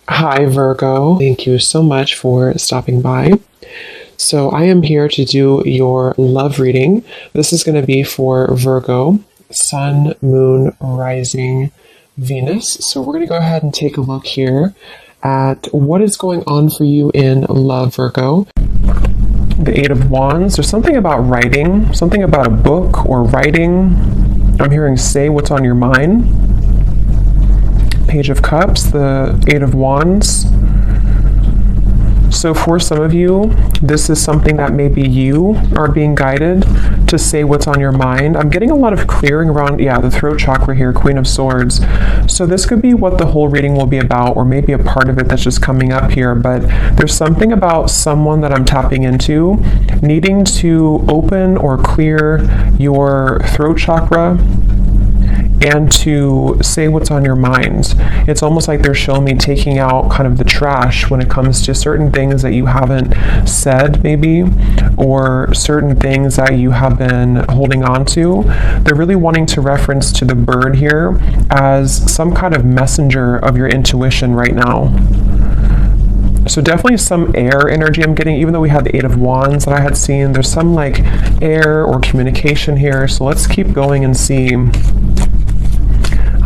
Hi, Virgo. Thank you so much for stopping by. So, I am here to do your love reading. This is going to be for Virgo, Sun, Moon, Rising, Venus. So, we're going to go ahead and take a look here at what is going on for you in love, Virgo. The Eight of Wands. There's something about writing, something about a book or writing. I'm hearing say what's on your mind. Page of Cups, the Eight of Wands. So for some of you, this is something that maybe you are being guided to say what's on your mind. I'm getting a lot of clearing around, the throat chakra here, Queen of Swords. So this could be what the whole reading will be about, or maybe a part of it that's just coming up here. But there's something about someone that I'm tapping into, needing to open or clear your throat chakra and to say what's on your mind. It's almost like they're showing me taking out kind of the trash when it comes to certain things that you haven't said maybe, or certain things that you have been holding on to. They're really wanting to reference to the bird here as some kind of messenger of your intuition right now. So definitely some air energy I'm getting, even though we had the Eight of Wands that I had seen. There's some like air or communication here. So let's keep going and see.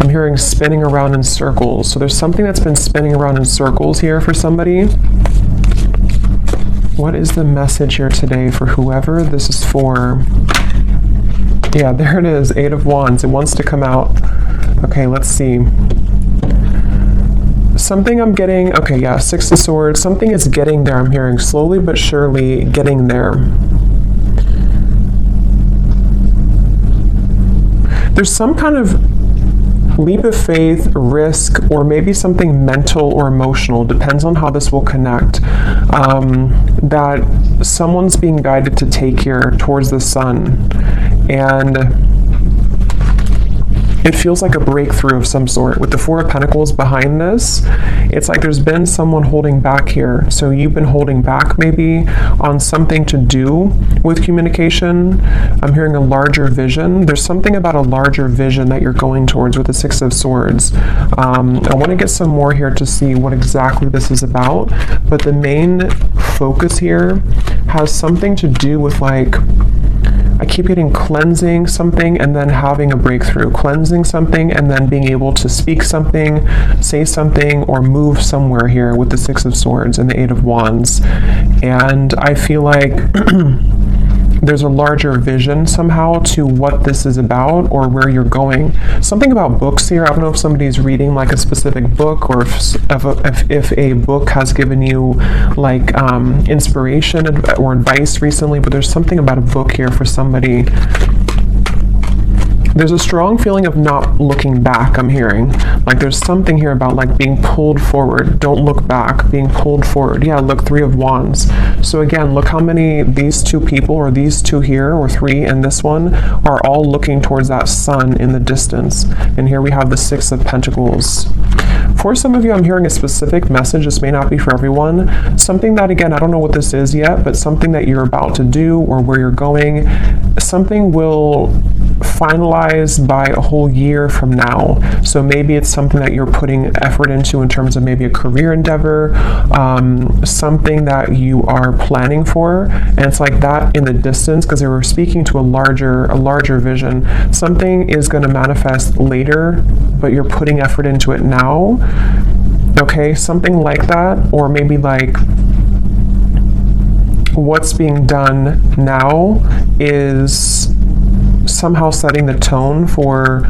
I'm hearing spinning around in circles. So there's something that's been spinning around in circles here for somebody. What is the message here today for whoever this is for? Yeah, there it is, Eight of Wands. It wants to come out. Okay, let's see. Something I'm getting, Six of Swords. Something is getting there, I'm hearing. Slowly but surely getting there. There's some kind of leap of faith, risk, or maybe something mental or emotional, depends on how this will connect, that someone's being guided to take here towards the sun. And it feels like a breakthrough of some sort. With the Four of Pentacles behind this, it's like there's been someone holding back here. So you've been holding back maybe on something to do with communication. I'm hearing a larger vision. There's something about a larger vision that you're going towards with the Six of Swords. I want to get some more here to see what exactly this is about. But the main focus here has something to do with I keep getting cleansing something and then having a breakthrough. Cleansing something and then being able to speak something, say something, or move somewhere here with the Six of Swords and the Eight of Wands. And I feel like there's a larger vision somehow to what this is about or where you're going. Something about books here. I don't know if somebody's reading like a specific book, or if a book has given you inspiration or advice recently, but there's something about a book here for somebody. There's a strong feeling of not looking back, I'm hearing. There's something here about being pulled forward. Don't look back, being pulled forward. Yeah, look, Three of Wands. So again, look how many these two people, or these two here, or three and this one, are all looking towards that sun in the distance. And here we have the Six of Pentacles. For some of you, I'm hearing a specific message. This may not be for everyone. Something that, again, I don't know what this is yet, but something that you're about to do or where you're going, something will finalize by a whole year from now. So maybe it's something that you're putting effort into in terms of maybe a career endeavor, something that you are planning for, and it's like that in the distance, because they were speaking to a larger vision. Something is going to manifest later, but you're putting effort into it now. Okay, something like that, or maybe what's being done now is somehow setting the tone for,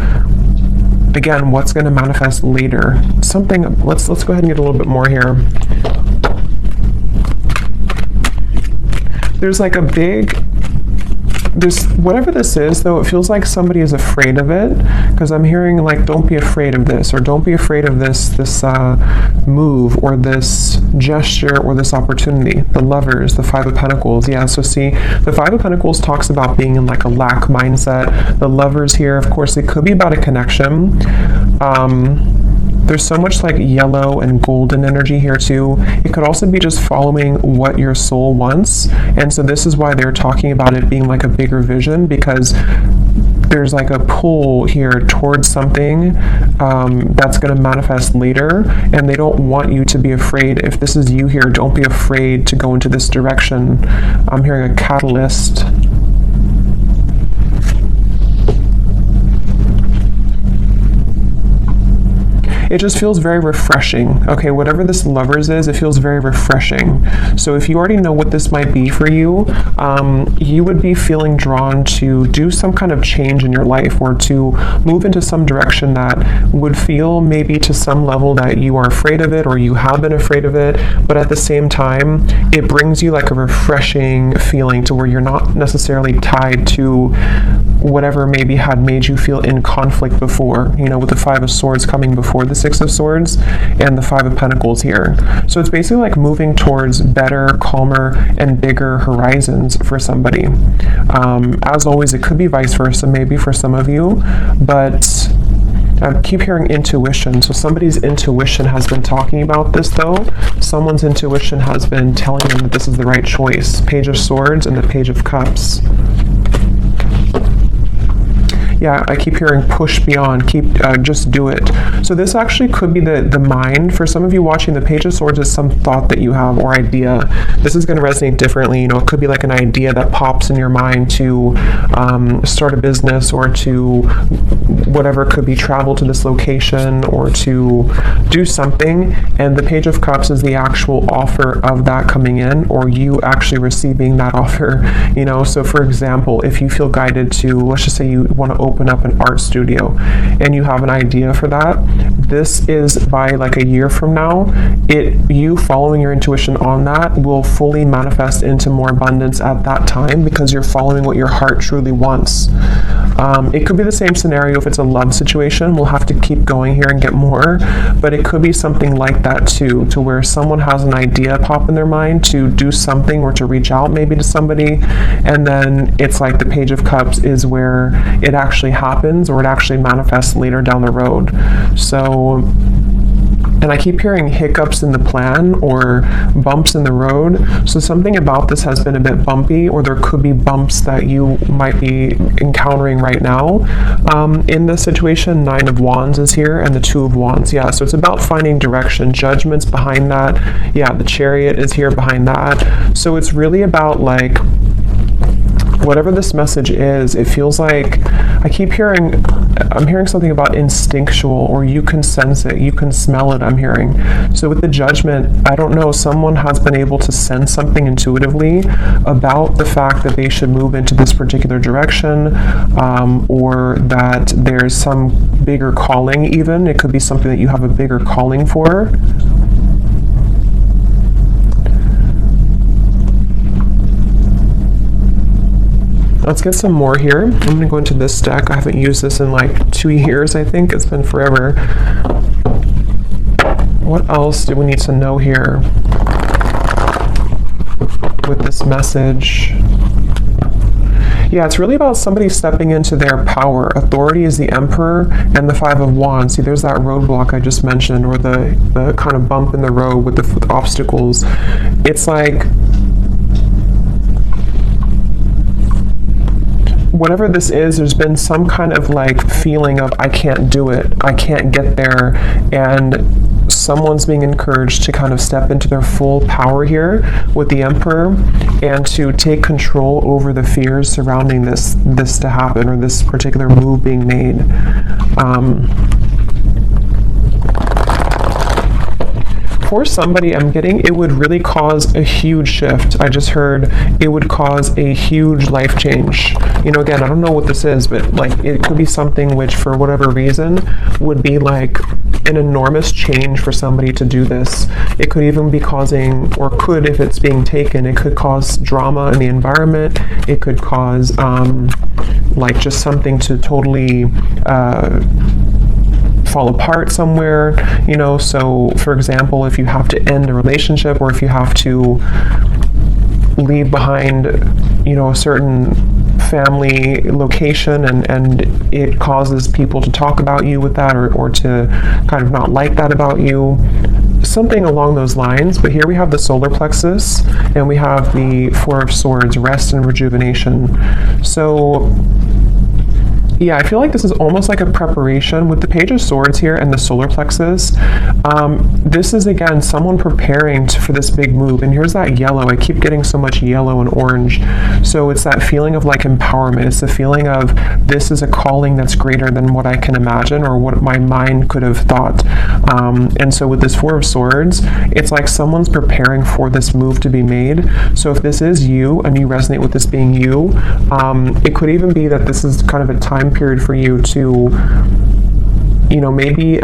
again, what's going to manifest later. Something, let's go ahead and get a little bit more here. There's whatever this is, though, it feels like somebody is afraid of it, because I'm hearing don't be afraid of this, or don't be afraid of this move, or this gesture, or this opportunity. The Lovers, the Five of Pentacles. Yeah, so see, the Five of Pentacles talks about being in a lack mindset. The Lovers here, of course, it could be about a connection. There's so much yellow and golden energy here too. It could also be just following what your soul wants. And so this is why they're talking about it being a bigger vision, because there's like a pull here towards something that's going to manifest later, and they don't want you to be afraid. If this is you here, don't be afraid to go into this direction. I'm hearing a catalyst. It just feels very refreshing. Okay, whatever this Lovers is, it feels very refreshing. So if you already know what this might be for you, you would be feeling drawn to do some kind of change in your life, or to move into some direction that would feel maybe to some level that you are afraid of it, or you have been afraid of it, but at the same time, it brings you like a refreshing feeling to where you're not necessarily tied to whatever maybe had made you feel in conflict before, you know, with the Five of Swords coming before the Six of Swords and the Five of Pentacles here. So it's basically like moving towards better, calmer, and bigger horizons for somebody. As always, it could be vice versa, maybe for some of you, but I keep hearing intuition. So somebody's intuition has been talking about this, though. Someone's intuition has been telling them that this is the right choice. Page of Swords and the Page of Cups. Yeah, I keep hearing push beyond, just do it. So this actually could be the mind. For some of you watching, the Page of Swords is some thought that you have or idea. This is going to resonate differently. You know, it could be like an idea that pops in your mind to start a business, or to whatever, it could be travel to this location, or to do something. And the Page of Cups is the actual offer of that coming in, or you actually receiving that offer. You know, so for example, if you feel guided to, let's just say you want to open up an art studio and you have an idea for that, this is by like a year from now, you following your intuition on that will fully manifest into more abundance at that time, because you're following what your heart truly wants. It could be the same scenario if it's a love situation. We'll have to keep going here and get more, but it could be something like that too, to where someone has an idea pop in their mind to do something, or to reach out maybe to somebody, and then it's like the Page of Cups is where it actually happens, or it actually manifests later down the road. So, and I keep hearing hiccups in the plan, or bumps in the road. So something about this has been a bit bumpy, or there could be bumps that you might be encountering right now. In this situation, Nine of Wands is here, and the Two of Wands. Yeah, so it's about finding direction. Judgment's behind that. Yeah, the Chariot is here behind that. So it's really about like, whatever this message is, it feels like, I'm hearing something about instinctual, or you can sense it, you can smell it, I'm hearing. So with the Judgment, I don't know, someone has been able to sense something intuitively about the fact that they should move into this particular direction, or that there's some bigger calling even. It could be something that you have a bigger calling for. Let's get some more here. I'm going to go into this deck. I haven't used this in like 2 years, I think. It's been forever. What else do we need to know here with this message? Yeah, it's really about somebody stepping into their power. Authority is the Emperor and the Five of Wands. See, there's that roadblock I just mentioned, or the kind of bump in the road with the obstacles. It's like, whatever this is, there's been some kind of like feeling of, I can't do it, I can't get there, and someone's being encouraged to kind of step into their full power here with the Emperor, and to take control over the fears surrounding this to happen, or this particular move being made. For somebody, I'm getting, it would really cause a huge shift. I just heard it would cause a huge life change. You know, again, I don't know what this is, but like, it could be something which, for whatever reason, would be like an enormous change for somebody to do this. It could even be causing, or could, if it's being taken, it could cause drama in the environment. It could cause, like, just something to totally, fall apart somewhere, you know. So for example, if you have to end a relationship, or if you have to leave behind, you know, a certain family location, and it causes people to talk about you with that, or to kind of not like that about you, something along those lines. But here we have the solar plexus, and we have the Four of Swords, rest and rejuvenation. So Yeah, I feel like this is almost like a preparation with the Page of Swords here and the solar plexus. This is, again, someone preparing for this big move. And here's that yellow. I keep getting so much yellow and orange. So it's that feeling of like empowerment. It's the feeling of this is a calling that's greater than what I can imagine or what my mind could have thought. And so with this Four of Swords, it's like someone's preparing for this move to be made. So if this is you and you resonate with this being you, it could even be that this is kind of a time period for you to, you know, maybe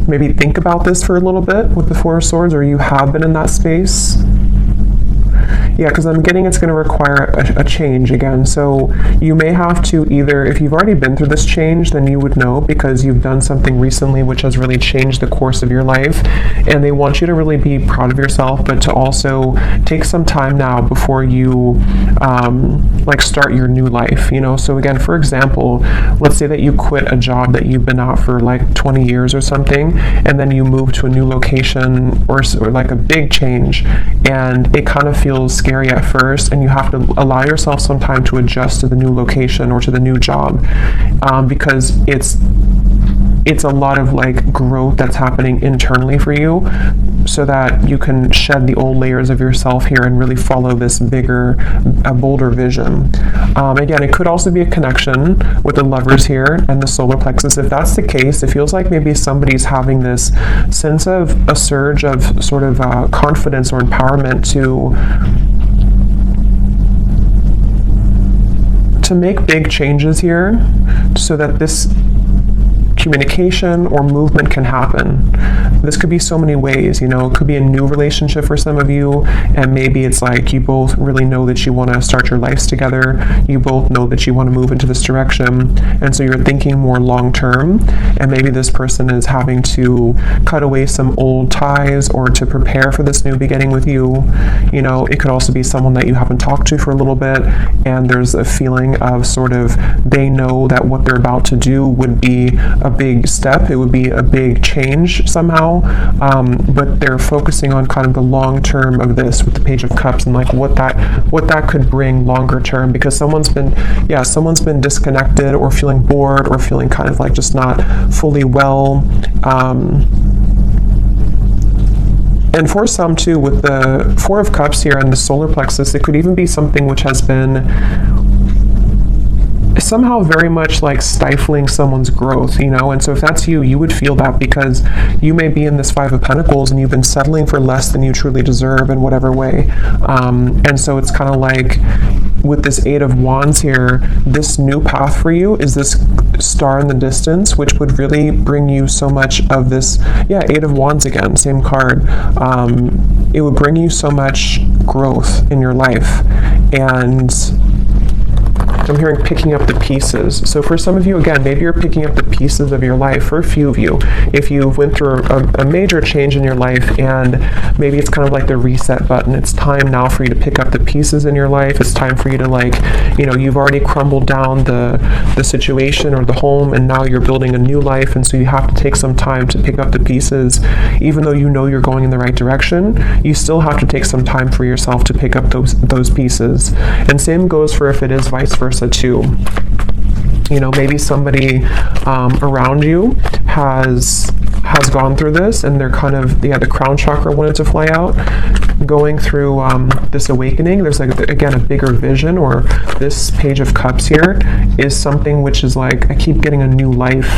maybe think about this for a little bit with the Four of Swords, or you have been in that space. Yeah, because I'm getting it's going to require a change again. So you may have to either, if you've already been through this change, then you would know because you've done something recently which has really changed the course of your life. And they want you to really be proud of yourself, but to also take some time now before you like start your new life, you know? So again, for example, let's say that you quit a job that you've been at for like 20 years or something, and then you move to a new location or like a big change, and it kind of feels scary at first, and you have to allow yourself some time to adjust to the new location or to the new job, because it's a lot of like growth that's happening internally for you, so that you can shed the old layers of yourself here and really follow this bigger, a bolder vision. Again, it could also be a connection with the Lovers here and the solar plexus. If that's the case, it feels like maybe somebody's having this sense of a surge of sort of confidence or empowerment to make big changes here, so that this communication or movement can happen. This could be so many ways, you know. It could be a new relationship for some of you, and maybe it's like you both really know that you want to start your lives together. You both know that you want to move into this direction, and so you're thinking more long term, and maybe this person is having to cut away some old ties or to prepare for this new beginning with you. You know, it could also be someone that you haven't talked to for a little bit, and there's a feeling of sort of they know that what they're about to do would be a big step, it would be a big change somehow, but they're focusing on kind of the long term of this with the Page of Cups and like what that could bring longer term, because someone's been disconnected or feeling bored or feeling kind of like just not fully well, and for some too, with the Four of Cups here and the solar plexus, it could even be something which has been somehow very much like stifling someone's growth, you know. And so if that's you, you would feel that, because you may be in this Five of Pentacles and you've been settling for less than you truly deserve in whatever way, and so it's kind of like with this Eight of Wands here, this new path for you is this star in the distance, which would really bring you so much of this, Eight of Wands again, same card. It would bring you so much growth in your life, and I'm hearing picking up the pieces. So for some of you, again, maybe you're picking up the pieces of your life. For a few of you, if you went through a major change in your life, and maybe it's kind of like the reset button, it's time now for you to pick up the pieces in your life. It's time for you to, like, you know, you've already crumbled down the situation or the home, and now you're building a new life, and so you have to take some time to pick up the pieces. Even though you know you're going in the right direction, you still have to take some time for yourself to pick up those pieces. And same goes for if it is vice versa too. You know, maybe somebody around you has gone through this, and they're kind of, the crown chakra wanted to fly out, going through this awakening. There's like, again, a bigger vision, or this Page of Cups here is something which is like, I keep getting a new life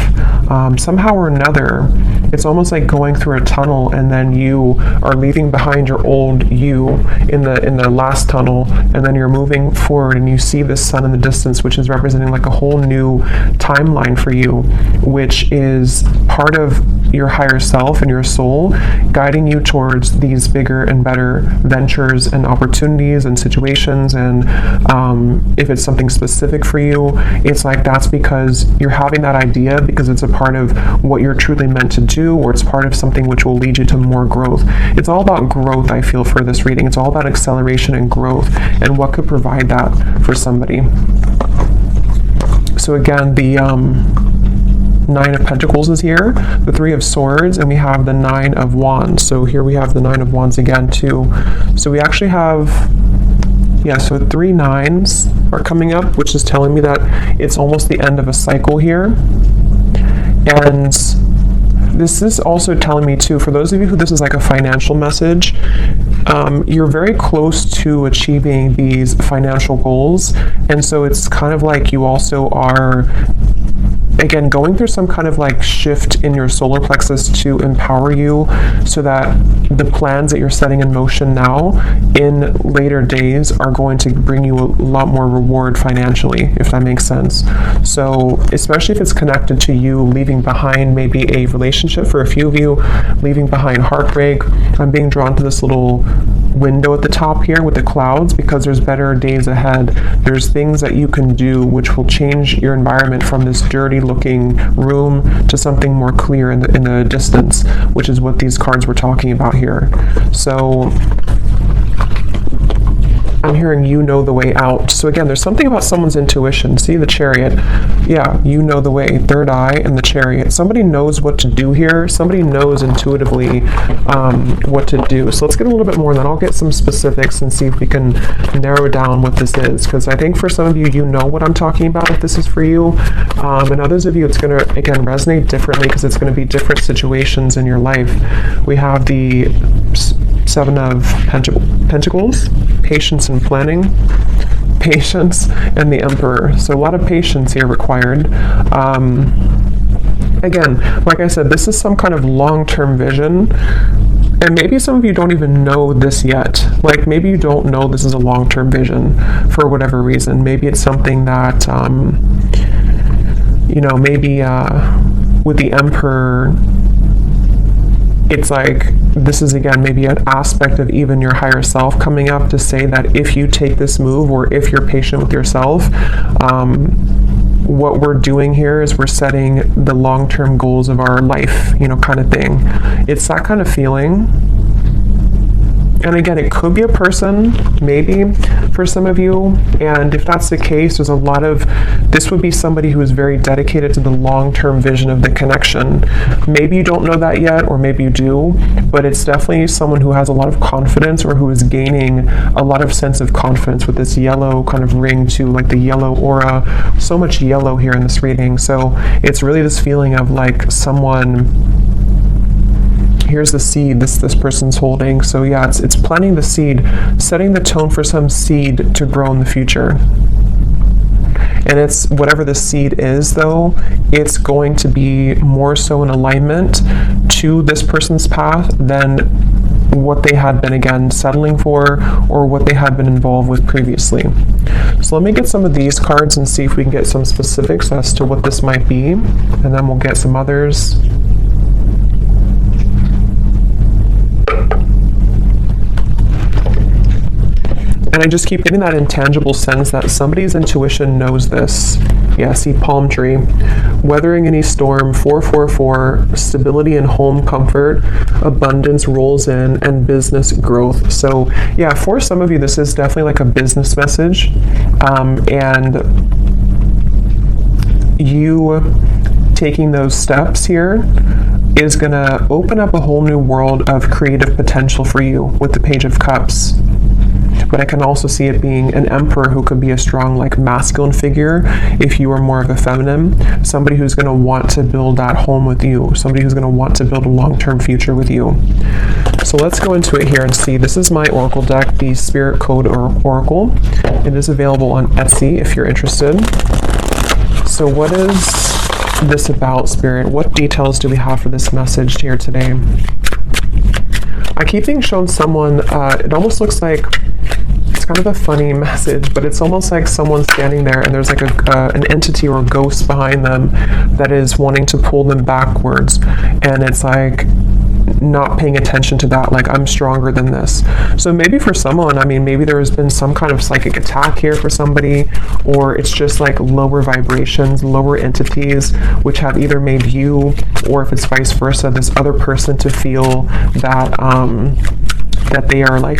somehow or another. It's almost like going through a tunnel, and then you are leaving behind your old you in the last tunnel, and then you're moving forward, and you see this sun in the distance, which is representing like a whole new timeline for you, which is part of your higher self and your soul guiding you towards these bigger and better ventures and opportunities and situations. And if it's something specific for you, it's like that's because you're having that idea because it's a part of what you're truly meant to do, or it's part of something which will lead you to more growth. It's all about growth, I feel, for this reading. It's all about acceleration and growth, and what could provide that for somebody. So again, the Nine of Pentacles is here, the Three of Swords, and we have the Nine of Wands. So here we have the Nine of Wands again too. So we actually have Yeah, so 3 9s are coming up, which is telling me that it's almost the end of a cycle here. And this is also telling me too, for those of you who this is like a financial message, you're very close to achieving these financial goals. And so it's kind of like you also are, again, going through some kind of like shift in your solar plexus to empower you so that the plans that you're setting in motion now in later days are going to bring you a lot more reward financially, if that makes sense. So especially if it's connected to you leaving behind maybe a relationship, for a few of you, leaving behind heartbreak. I'm being drawn to this little window at the top here with the clouds because there's better days ahead. There's things that you can do which will change your environment from this dirty looking room to something more clear in the distance, which is what these cards were talking about here. So I'm hearing you know the way out. So again, there's something about someone's intuition. See the Chariot. Yeah, you know the way. Third eye and the Chariot. Somebody knows what to do here. Somebody knows intuitively what to do. So let's get a little bit more, and then I'll get some specifics and see if we can narrow down what this is. Because I think for some of you, you know what I'm talking about if this is for you. And others of you, it's going to, again, resonate differently because it's going to be different situations in your life. We have the 7 of Pentacles, patience and planning, patience, and the Emperor. So a lot of patience here required. Again, like I said, this is some kind of long-term vision. And maybe some of you don't even know this yet. Like maybe you don't know this is a long-term vision for whatever reason. Maybe it's something that, maybe with the Emperor, it's like this is again maybe an aspect of even your higher self coming up to say that if you take this move or if you're patient with yourself, what we're doing here is we're setting the long-term goals of our life, kind of thing. It's that kind of feeling. And again, it could be a person, maybe, for some of you. And if that's the case, there's a lot of, this would be somebody who is very dedicated to the long-term vision of the connection. Maybe you don't know that yet, or maybe you do, but it's definitely someone who has a lot of confidence or who is gaining a lot of sense of confidence with this yellow kind of ring to like the yellow aura. So much yellow here in this reading. So it's really this feeling of like someone, here's the seed this person's holding. So yeah, it's planting the seed, setting the tone for some seed to grow in the future. And it's whatever the seed is, though, it's going to be more so in alignment to this person's path than what they had been, again, settling for or what they had been involved with previously. So let me get some of these cards and see if we can get some specifics as to what this might be, and then we'll get some others. And I just keep getting that intangible sense that somebody's intuition knows this. Yeah, see palm tree. Weathering any storm, 444, stability and home comfort, abundance rolls in, and business growth. So yeah, for some of you, this is definitely like a business message. And you taking those steps here is going to open up a whole new world of creative potential for you with the Page of Cups. But I can also see it being an Emperor who could be a strong, like, masculine figure if you are more of a feminine. Somebody who's going to want to build that home with you. Somebody who's going to want to build a long-term future with you. So let's go into it here and see. This is my Oracle deck, the Spirit Code Oracle. It is available on Etsy if you're interested. So what is this about, Spirit? What details do we have for this message here today? I keep being shown someone, it almost looks like, it's kind of a funny message, but it's almost like someone standing there and there's like an entity or a ghost behind them that is wanting to pull them backwards. And it's like not paying attention to that, like, I'm stronger than this. So maybe for someone, I mean, maybe there has been some kind of psychic attack here for somebody, or it's just like lower vibrations, lower entities, which have either made you, or if it's vice versa, this other person to feel that that they are like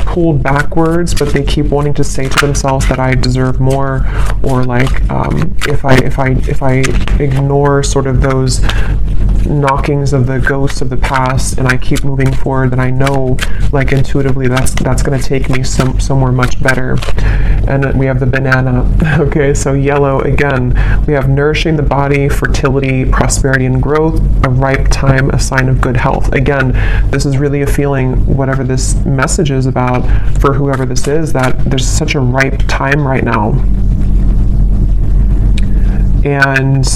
pulled backwards, but they keep wanting to say to themselves that I deserve more, or like if I ignore sort of those knockings of the ghosts of the past, and I keep moving forward, then I know, like, intuitively that's going to take me somewhere much better. And then we have the banana. Okay, so yellow again. We have nourishing the body, fertility, prosperity, and growth, a ripe time, a sign of good health. Again, this is really a feeling, whatever this message is about for whoever this is, that there's such a ripe time right now. And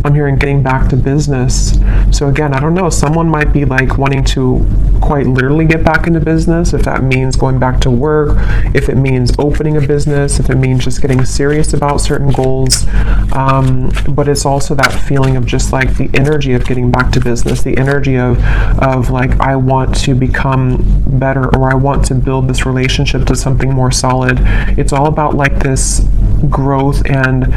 I'm hearing getting back to business. So again, I don't know, someone might be like wanting to quite literally get back into business, if that means going back to work, if it means opening a business, if it means just getting serious about certain goals. But it's also that feeling of just like the energy of getting back to business, the energy of like, I want to become better, or I want to build this relationship to something more solid. It's all about like this growth, and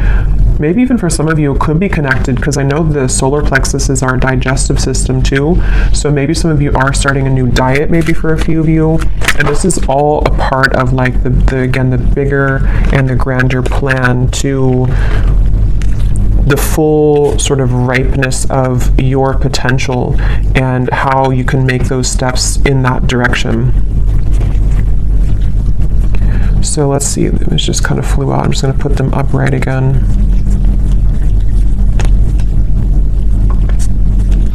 maybe even for some of you it could be connected, because I know the solar plexus is our digestive system too. So maybe some of you are starting a new diet, maybe for a few of you, and this is all a part of like the bigger and the grander plan to the full sort of ripeness of your potential and how you can make those steps in that direction. So let's see, it just kind of flew out. I'm just going to put them upright again.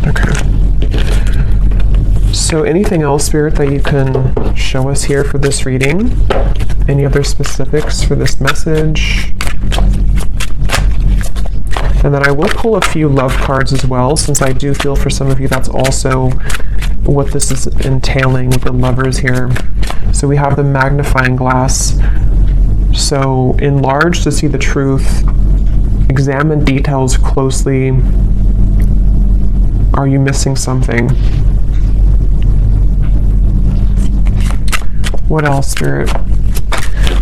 Okay. So anything else, Spirit, that you can show us here for this reading? Any other specifics for this message? And then I will pull a few love cards as well, since I do feel for some of you that's also what this is entailing with the lovers here. So we have the magnifying glass. So enlarge to see the truth. Examine details closely. Are you missing something? What else, Spirit?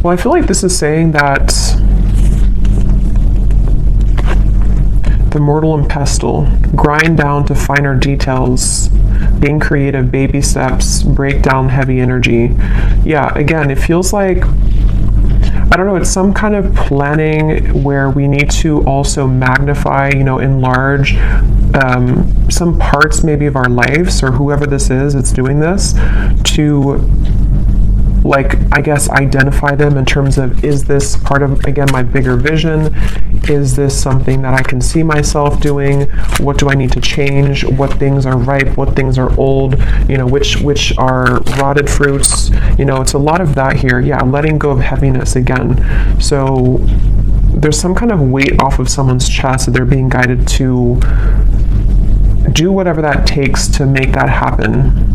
Well, I feel like this is saying that the mortal and pestle, grind down to finer details, being creative, baby steps, break down heavy energy. Yeah, again, it feels like, I don't know, it's some kind of planning where we need to also magnify, enlarge some parts maybe of our lives, or whoever this is that's doing this, to like, I guess, identify them in terms of, is this part of, again, my bigger vision? Is this something that I can see myself doing? What do I need to change? What things are ripe? What things are old? Which are rotted fruits? It's a lot of that here. Yeah, letting go of heaviness again. So there's some kind of weight off of someone's chest that they're being guided to do whatever that takes to make that happen.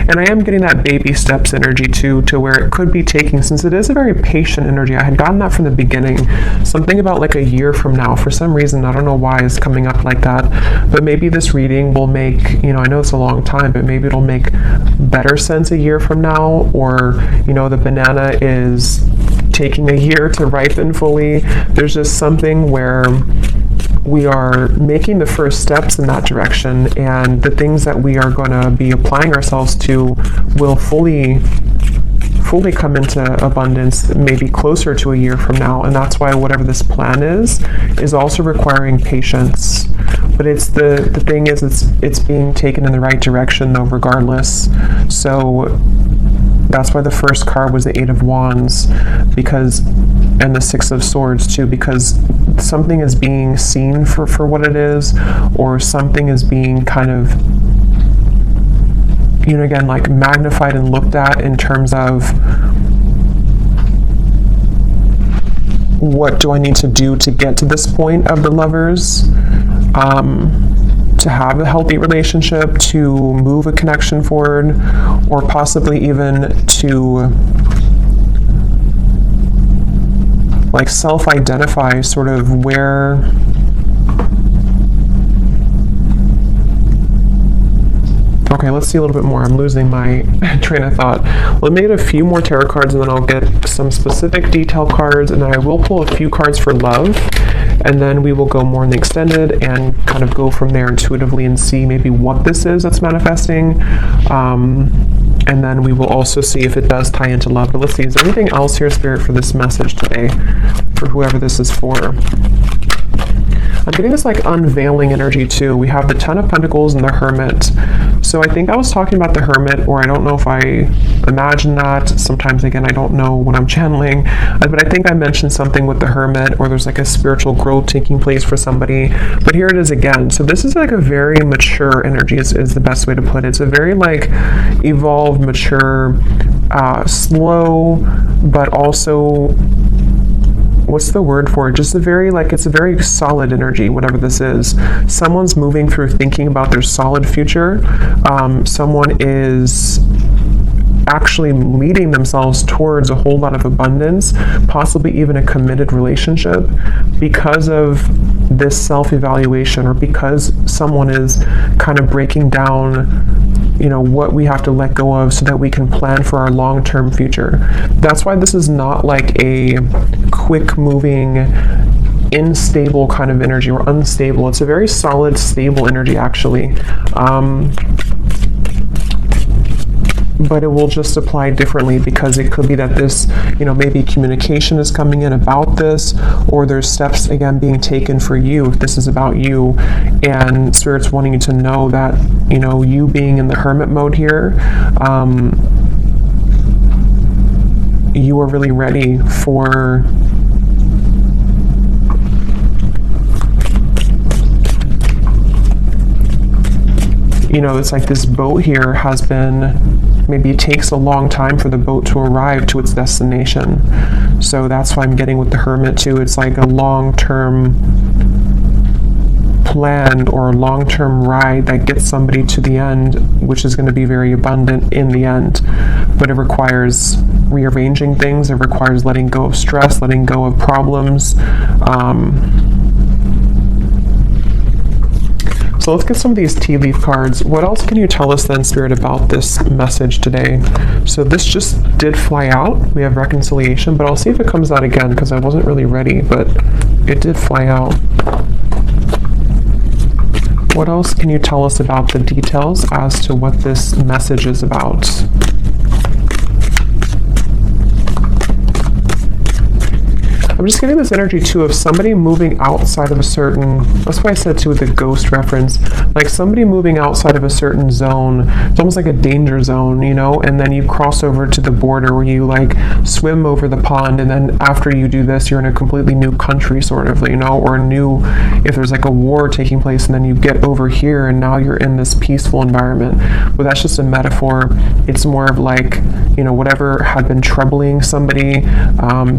And I am getting that baby steps energy too, to where it could be taking, since it is a very patient energy. I had gotten that from the beginning. Something about like a year from now, for some reason, I don't know why it's coming up like that, but maybe this reading will make, I know it's a long time, but maybe it'll make better sense a year from now, or, the banana is taking a year to ripen fully. There's just something where we are making the first steps in that direction, and the things that we are going to be applying ourselves to will fully come into abundance maybe closer to a year from now. And that's why whatever this plan is also requiring patience. But it's the thing is, it's being taken in the right direction though, regardless. So that's why the first card was the Eight of Wands, and the Six of Swords too, because something is being seen for what it is, or something is being kind of, again, like magnified and looked at in terms of, what do I need to do to get to this point of the lovers? To have a healthy relationship, to move a connection forward, or possibly even to like self-identify sort of where okay, let's see a little bit more. I'm losing my train of thought. Let me get a few more tarot cards, and then I'll get some specific detail cards, and then I will pull a few cards for love, and then we will go more in the extended and kind of go from there intuitively and see maybe what this is that's manifesting. And then we will also see if it does tie into love. But let's see, is there anything else here, Spirit, for this message today, for whoever this is for? I'm getting this like unveiling energy too. We have the Ten of Pentacles and the Hermit. So I think I was talking about the Hermit, or I don't know if I imagine that. Sometimes, again, I don't know when I'm channeling. But I think I mentioned something with the Hermit, or there's like a spiritual growth taking place for somebody. But here it is again. So this is like a very mature energy is the best way to put it. It's a very like evolved, mature, slow, but also, what's the word for it? Just a very, like, it's a very solid energy, whatever this is. Someone's moving through thinking about their solid future. Someone is actually leading themselves towards a whole lot of abundance, possibly even a committed relationship, because of this self-evaluation, or because someone is kind of breaking down, you know, what we have to let go of so that we can plan for our long-term future. That's why this is not like a quick moving, unstable kind of energy, or unstable. It's a very solid, stable energy, actually. But it will just apply differently, because it could be that this, you know, maybe communication is coming in about this, or there's steps, again, being taken for you if this is about you, and Spirit's wanting you to know that, you know, you being in the Hermit mode here, you are really ready for you know, it's like this boat here has been, maybe it takes a long time for the boat to arrive to its destination. So that's why I'm getting with the Hermit too. It's like a long-term plan or a long-term ride that gets somebody to the end, which is going to be very abundant in the end. But it requires rearranging things. It requires letting go of stress, letting go of problems. So let's get some of these tea leaf cards. What else can you tell us then, Spirit, about this message today? So this just did fly out. We have reconciliation, but I'll see if it comes out again, because I wasn't really ready, but it did fly out. What else can you tell us about the details as to what this message is about? I'm just getting this energy too of somebody moving outside of a certain, that's why I said too with the ghost reference, like somebody moving outside of a certain zone. It's almost like a danger zone, you know, and then you cross over to the border where you like swim over the pond, and then after you do this, you're in a completely new country sort of, you know, or new, if there's like a war taking place, and then you get over here and now you're in this peaceful environment. But that's just a metaphor. It's more of like, you know, whatever had been troubling somebody,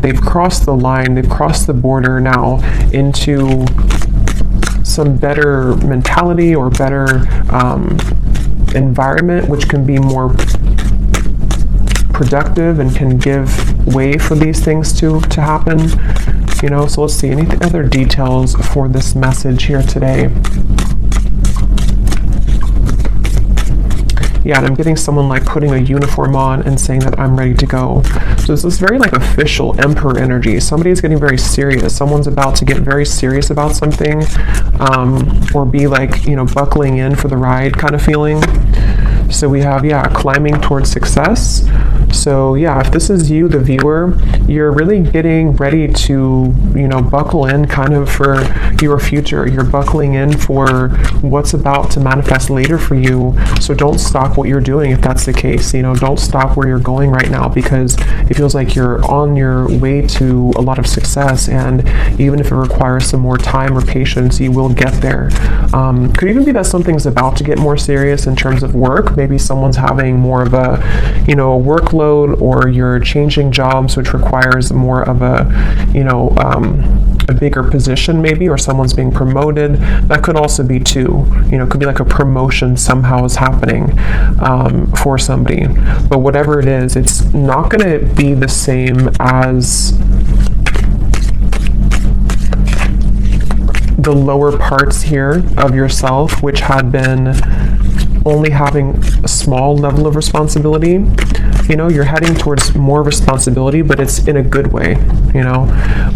they've crossed the line, they've crossed the border now into some better mentality or better environment, which can be more productive and can give way for these things to happen. You know, so let's see, any other details for this message here today? Yeah, and I'm getting someone like putting a uniform on and saying that I'm ready to go. So this is very like official emperor energy. Somebody's getting very serious. Someone's about to get very serious about something, or be like, you know, buckling in for the ride kind of feeling. So we have, yeah, climbing towards success. So yeah, if this is you, the viewer, you're really getting ready to, you know, buckle in kind of for your future. You're buckling in for what's about to manifest later for you. So don't stop what you're doing if that's the case. You know, don't stop where you're going right now, because it feels like you're on your way to a lot of success, and even if it requires some more time or patience, you will get there. Could even be that something's about to get more serious in terms of work. Maybe someone's having more of a, you know, a workload, or you're changing jobs, which requires more of a, you know, a bigger position maybe, or someone's being promoted. That could also be too, you know, it could be like a promotion somehow is happening for somebody. But whatever it is, it's not going to be the same as the lower parts here of yourself, which had been only having a small level of responsibility. You know, you're heading towards more responsibility, but it's in a good way. You know,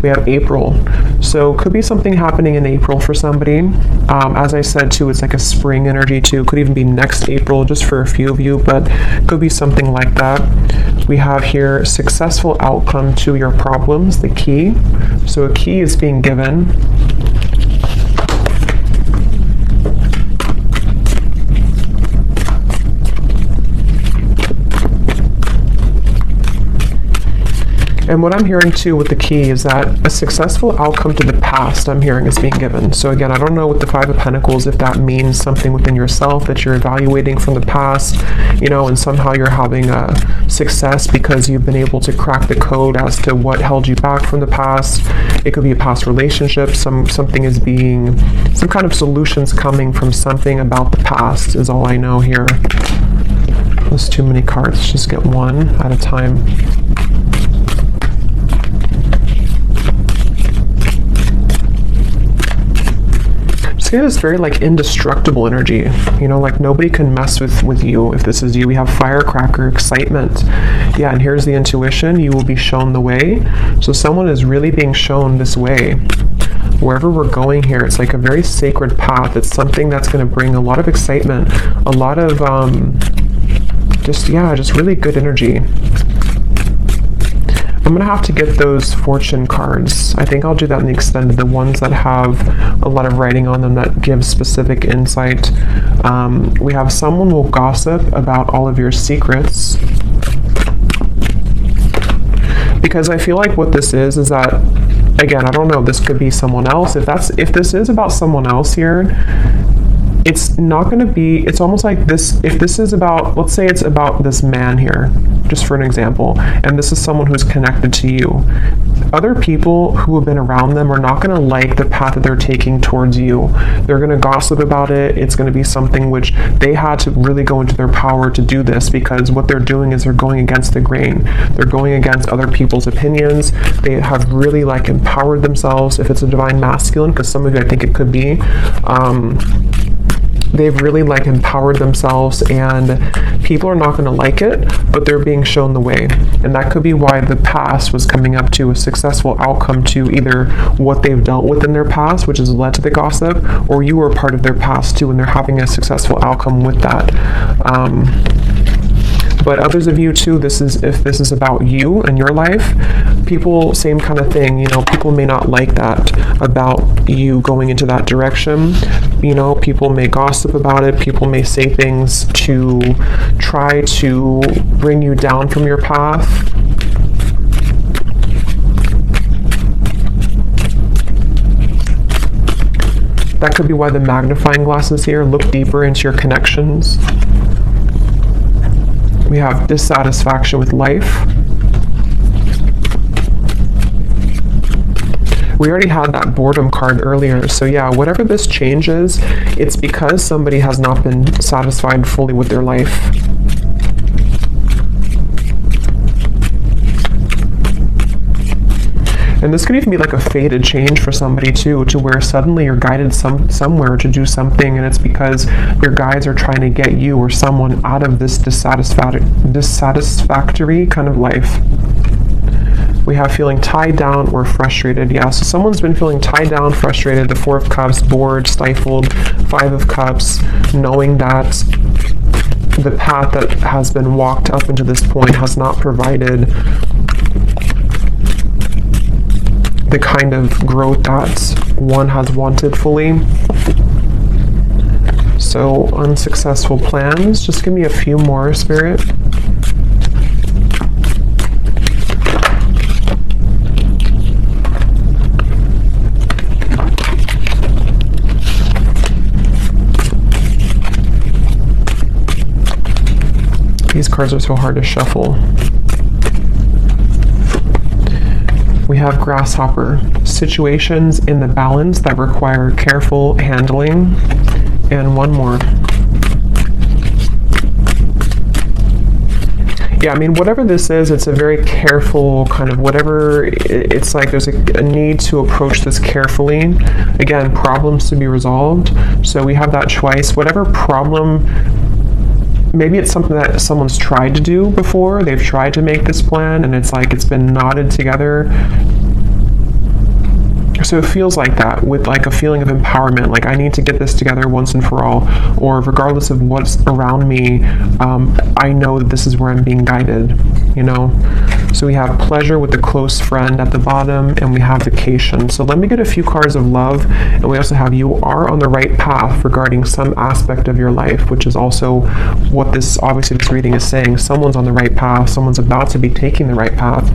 we have April. So could be something happening in April for somebody. As I said too, it's like a spring energy too. Could even be next April just for a few of you, but could be something like that. We have here successful outcome to your problems, the key. So a key is being given. And what I'm hearing too with the key is that a successful outcome to the past, I'm hearing, is being given. So again, I don't know with the Five of Pentacles if that means something within yourself that you're evaluating from the past, you know, and somehow you're having a success because you've been able to crack the code as to what held you back from the past. It could be a past relationship. Something is being, some kind of solutions coming from something about the past is all I know here. There's too many cards. Just get one at a time. This very like indestructible energy, you know, like nobody can mess with you if this is you. We have firecracker, excitement. Yeah, and here's the intuition. You will be shown the way. So someone is really being shown this way. Wherever we're going here, it's like a very sacred path. It's something that's going to bring a lot of excitement, a lot of just really good energy. I'm going to have to get those fortune cards. I think I'll do that in the extended, the ones that have a lot of writing on them that give specific insight. We have someone will gossip about all of your secrets. Because I feel like what this is that, again, I don't know, this could be someone else. If this is about someone else here, it's not going to be, it's almost like this, if this is about, let's say it's about this man here, just for an example, and this is someone who's connected to you. Other people who have been around them are not going to like the path that they're taking towards you. They're going to gossip about it. It's going to be something which they had to really go into their power to do this, because what they're doing is they're going against the grain. They're going against other people's opinions. They have really like empowered themselves, if it's a divine masculine, because some of you, I think it could be, they've really like empowered themselves, and people are not going to like it, but they're being shown the way. And that could be why the past was coming up to a successful outcome to either what they've dealt with in their past, which has led to the gossip, or you were part of their past too, and they're having a successful outcome with that. But others of you too, if this is about you and your life, people, same kind of thing, you know, people may not like that about you going into that direction. You know, people may gossip about it. People may say things to try to bring you down from your path. That could be why the magnifying glass is here. Look deeper into your connections. We have dissatisfaction with life. We already had that boredom card earlier. So yeah, whatever this change is, it's because somebody has not been satisfied fully with their life. And this could even be like a fated change for somebody too, to where suddenly you're guided somewhere to do something, and it's because your guides are trying to get you or someone out of this dissatisfactory kind of life. We have feeling tied down or frustrated. Yeah, so someone's been feeling tied down, frustrated, the Four of Cups, bored, stifled, Five of Cups, knowing that the path that has been walked up into this point has not provided the kind of growth that one has wanted fully. So unsuccessful plans. Just give me a few more, Spirit. These cards are so hard to shuffle. We have grasshopper, situations in the balance that require careful handling, and one more. Yeah, I mean, whatever this is, it's a very careful kind of whatever, it's like there's a need to approach this carefully. Again, problems to be resolved. So we have that twice. Whatever problem maybe it's something that someone's tried to do before. They've tried to make this plan and it's like it's been knotted together. So it feels like that, with like a feeling of empowerment, like I need to get this together once and for all, or regardless of what's around me, I know that this is where I'm being guided, you know? So we have pleasure with the close friend at the bottom, and we have vacation. So let me get a few cards of love, and we also have you are on the right path regarding some aspect of your life, which is also what this, obviously this reading is saying. Someone's on the right path, someone's about to be taking the right path.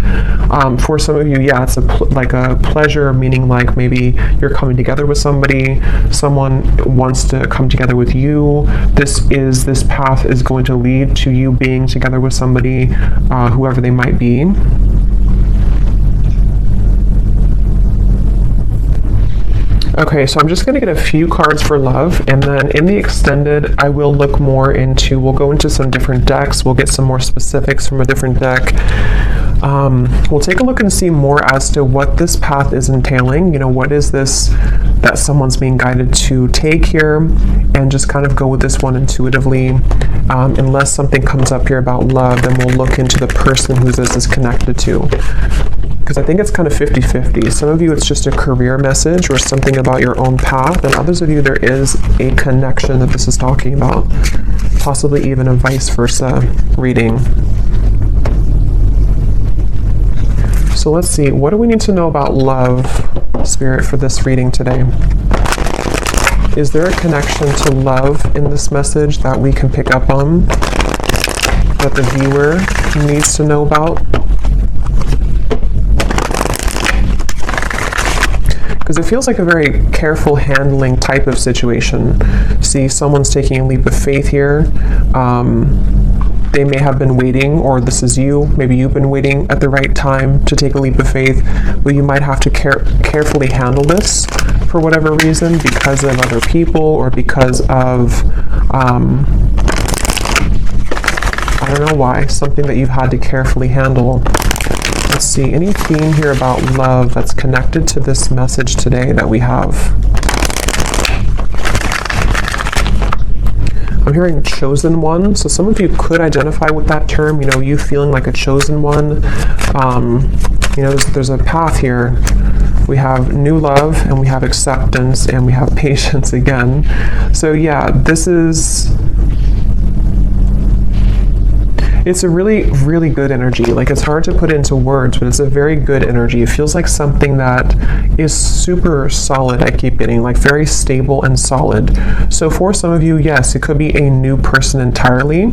For some of you, yeah, it's like a pleasure, meaning like maybe you're coming together with somebody, someone wants to come together with you. This path is going to lead to you being together with somebody, whoever they might be. Okay, so I'm just going to get a few cards for love, and then in the extended, I will look more into, we'll go into some different decks, we'll get some more specifics from a different deck. We'll take a look and see more as to what this path is entailing. You know, what is this that someone's being guided to take here, and just kind of go with this one intuitively. Unless something comes up here about love, then we'll look into the person who this is connected to. Because I think it's kind of 50-50. Some of you, it's just a career message or something about your own path, and others of you, there is a connection that this is talking about. Possibly even a vice versa reading. So let's see, what do we need to know about love, Spirit, for this reading today? Is there a connection to love in this message that we can pick up on, that the viewer needs to know about? Because it feels like a very careful handling type of situation. See, someone's taking a leap of faith here. They may have been waiting, or this is you. Maybe you've been waiting at the right time to take a leap of faith, but you might have to carefully handle this for whatever reason, because of other people, or because of, I don't know why, something that you've had to carefully handle. Let's see, any theme here about love that's connected to this message today that we have? I'm hearing chosen one, so some of you could identify with that term, you know, you feeling like a chosen one. You know, there's a path here. We have new love, and we have acceptance, and we have patience again. So yeah, this is... It's a really, really good energy. Like, it's hard to put into words, but it's a very good energy. It feels like something that is super solid. I keep getting like very stable and solid. So for some of you, yes, it could be a new person entirely.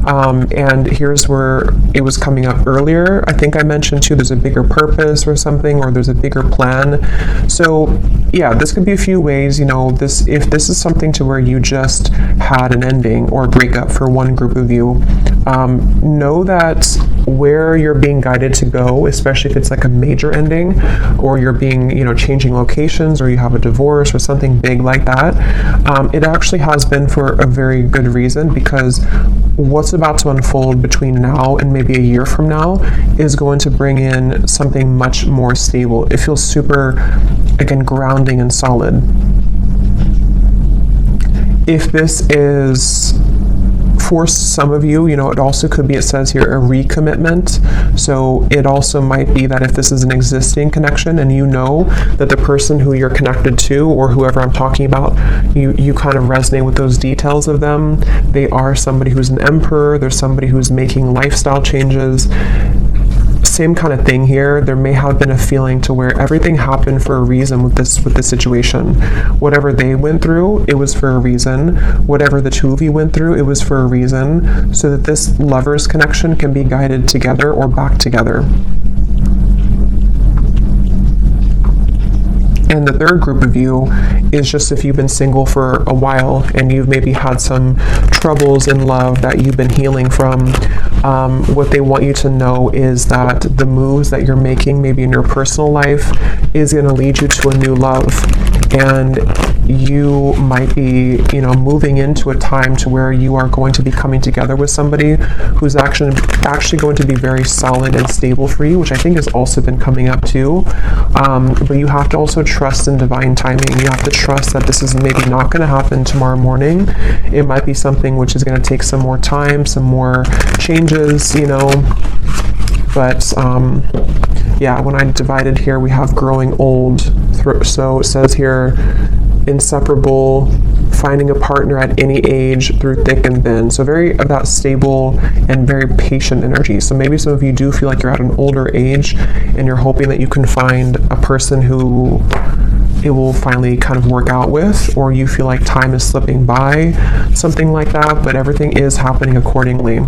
And here's where it was coming up earlier. I think I mentioned too, there's a bigger purpose or something, or there's a bigger plan. So yeah, this could be a few ways, you know, if this is something to where you just had an ending or a breakup for one group of you, know that where you're being guided to go, especially if it's like a major ending, or you're being, you know, changing locations, or you have a divorce or something big like that, it actually has been for a very good reason, because what's about to unfold between now and maybe a year from now is going to bring in something much more stable. It feels super, again, grounding and solid. If this is... For some of you, you know, it also could be, it says here, a recommitment. So it also might be that if this is an existing connection and you know that the person who you're connected to, or whoever I'm talking about, you kind of resonate with those details of them. They are somebody who's an emperor. There's somebody who's making lifestyle changes. Same kind of thing here. There may have been a feeling to where everything happened for a reason with this situation. Whatever they went through, it was for a reason. Whatever the two of you went through, it was for a reason, so that this lover's connection can be guided together or back together. And the third group of you is just if you've been single for a while and you've maybe had some troubles in love that you've been healing from. What they want you to know is that the moves that you're making, maybe in your personal life, is going to lead you to a new love. And you might be, moving into a time to where you are going to be coming together with somebody who's actually going to be very solid and stable for you, which I think has also been coming up too. But you have to also trust in divine timing. You have to trust that this is maybe not going to happen tomorrow morning. It might be something which is going to take some more time, some more changes, But yeah, when I divided here, we have growing old. So it says here, inseparable, finding a partner at any age through thick and thin. So very about stable and very patient energy. So maybe some of you do feel like you're at an older age and you're hoping that you can find a person who it will finally kind of work out with, or you feel like time is slipping by, something like that, but everything is happening accordingly.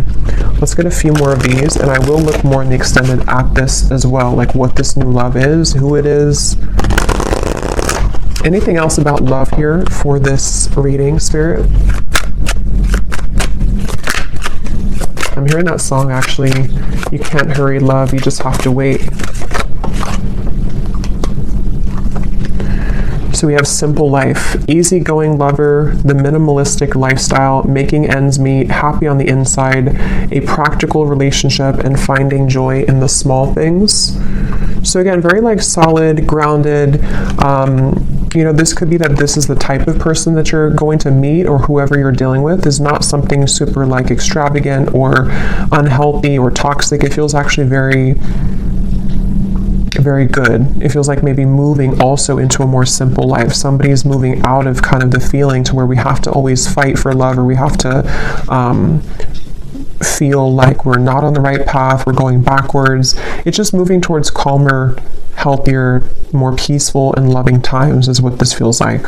Let's get a few more of these, and I will look more in the extended at this as well, like what this new love is, who it is. Anything else about love here for this reading, Spirit? I'm hearing that song, actually. You can't hurry love, you just have to wait. So we have simple life, easygoing lover, the minimalistic lifestyle, making ends meet, happy on the inside, a practical relationship, and finding joy in the small things. So again, very like solid, grounded. This could be that this is the type of person that you're going to meet, or whoever you're dealing with is not something super like extravagant or unhealthy or toxic. It feels actually very good. It feels like maybe moving also into a more simple life. Somebody's moving out of kind of the feeling to where we have to always fight for love, or we have to feel like we're not on the right path, we're going backwards. It's just moving towards calmer, healthier, more peaceful and loving times is what this feels like.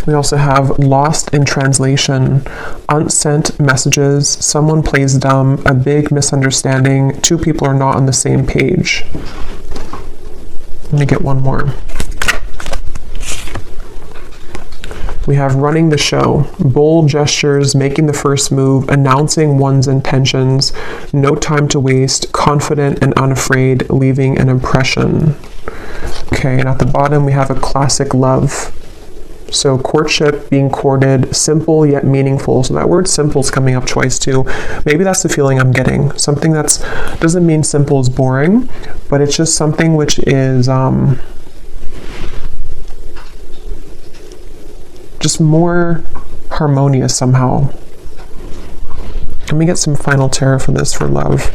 We also have lost in translation, unsent messages, someone plays dumb, a big misunderstanding, two people are not on the same page. Let me get one more. We have running the show, bold gestures, making the first move, announcing one's intentions, no time to waste, confident and unafraid, leaving an impression. Okay, and at the bottom we have a classic love. So courtship, being courted, simple yet meaningful. So that word simple is coming up twice too. Maybe that's the feeling I'm getting. Something that's, doesn't mean simple is boring, but it's just something which is just more harmonious somehow. Let me get some final tarot for this for love.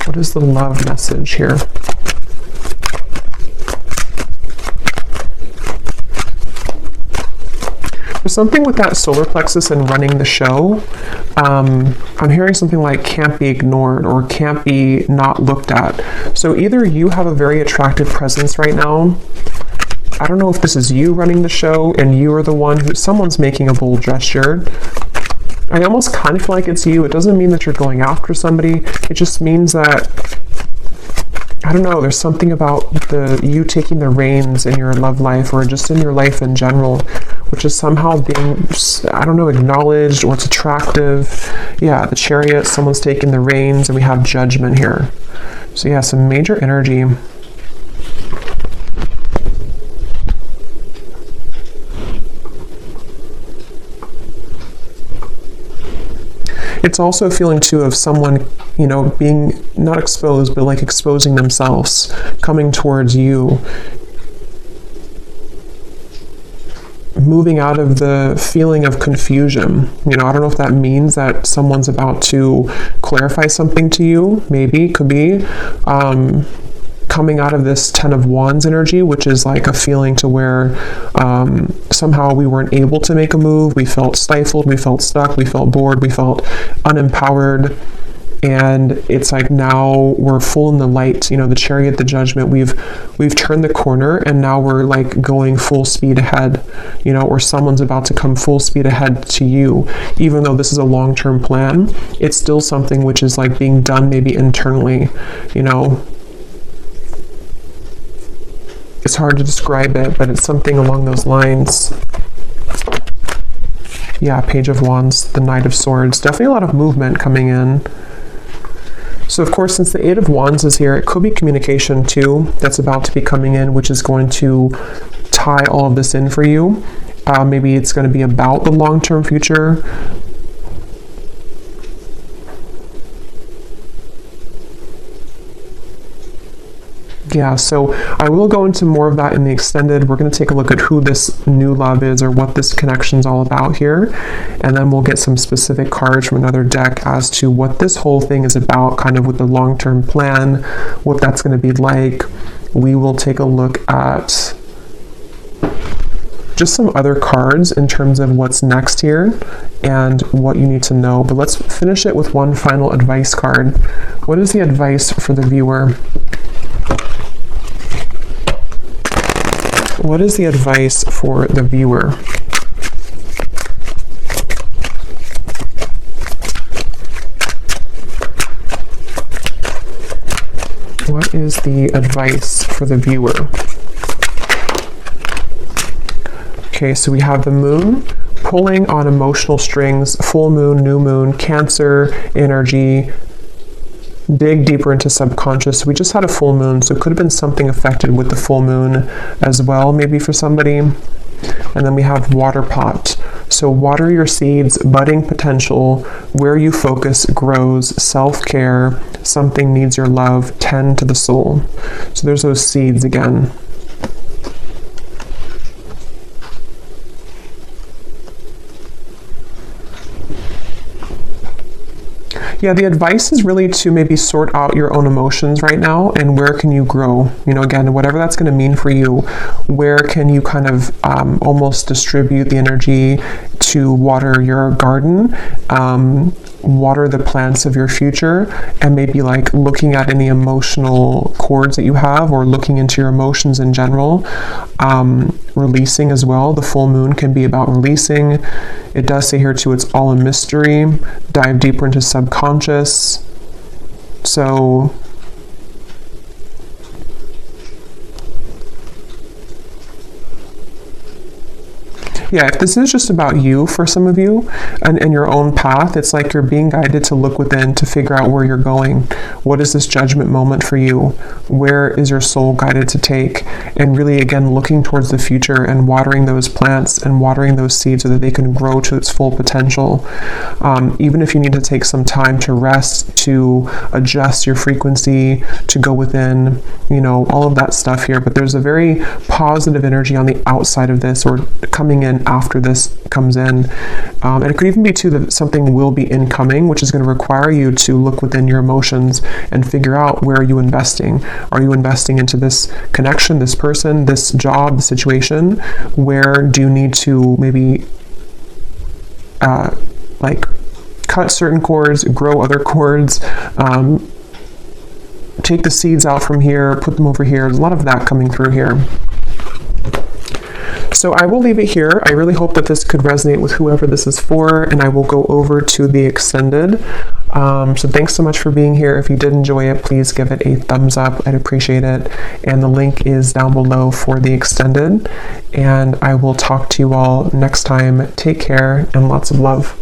What is the love message here? There's something with that solar plexus and running the show. I'm hearing something like can't be ignored or can't be not looked at. So either you have a very attractive presence right now. I don't know if this is you running the show and you are the one who, someone's making a bold gesture. I almost kind of feel like it's you. It doesn't mean that you're going after somebody. It just means that, I don't know, there's something about you taking the reins in your love life or just in your life in general, which is somehow being, I don't know, acknowledged, or it's attractive. Yeah, the Chariot, someone's taking the reins, and we have Judgment here. So yeah, some major energy. It's also a feeling too of someone, being not exposed, but like exposing themselves, coming towards you, moving out of the feeling of confusion. I don't know if that means that someone's about to clarify something to you. Maybe, could be. Coming out of this Ten of Wands energy, which is like a feeling to where somehow we weren't able to make a move. We felt stifled, we felt stuck, we felt bored, we felt unempowered. And it's like now we're full in the light, the Chariot, the Judgment, we've turned the corner, and now we're like going full speed ahead, or someone's about to come full speed ahead to you. Even though this is a long-term plan, it's still something which is like being done maybe internally, It's hard to describe it, but it's something along those lines. Yeah, Page of Wands, the Knight of Swords. Definitely a lot of movement coming in. So of course, since the Eight of Wands is here, it could be communication too that's about to be coming in, which is going to tie all of this in for you. Maybe it's going to be about the long-term future. Yeah, so I will go into more of that in the extended. We're going to take a look at who this new love is or what this connection is all about here. And then we'll get some specific cards from another deck as to what this whole thing is about, kind of with the long-term plan, what that's going to be like. We will take a look at just some other cards in terms of what's next here and what you need to know. But let's finish it with one final advice card. What is the advice for the viewer? What is the advice for the viewer? What is the advice for the viewer? Okay, so we have the moon pulling on emotional strings, full moon, new moon, Cancer energy, dig deeper into subconscious. We just had a full moon, so it could have been something affected with the full moon as well, maybe for somebody. And then we have water pot. So water your seeds, budding potential, where you focus grows, self-care, something needs your love, tend to the soul. So there's those seeds again. Yeah, the advice is really to maybe sort out your own emotions right now and where can you grow? You know, again, whatever that's going to mean for you, where can you kind of almost distribute the energy to water your garden, water the plants of your future, and maybe like looking at any emotional cords that you have or looking into your emotions in general. Releasing as well. The full moon can be about releasing. It does say here too, it's all a mystery. Dive deeper into subconscious. So yeah, if this is just about you for some of you and your own path, it's like you're being guided to look within to figure out where you're going. What is this judgment moment for you? Where is your soul guided to take? And really, again, looking towards the future and watering those plants and watering those seeds so that they can grow to its full potential. Even if you need to take some time to rest, to adjust your frequency, to go within, you know, all of that stuff here. But there's a very positive energy on the outside of this or coming in after this comes in. And it could even be too that something will be incoming, which is going to require you to look within your emotions and figure out, where are you investing? Are you investing into this connection, this person, this job, the situation? Where do you need to maybe like cut certain cords, grow other cords, take the seeds out from here, put them over here? There's a lot of that coming through here. So I will leave it here. I really hope that this could resonate with whoever this is for, and I will go over to the extended. So thanks so much for being here. If you did enjoy it, please give it a thumbs up. I'd appreciate it. And the link is down below for the extended. And I will talk to you all next time. Take care and lots of love.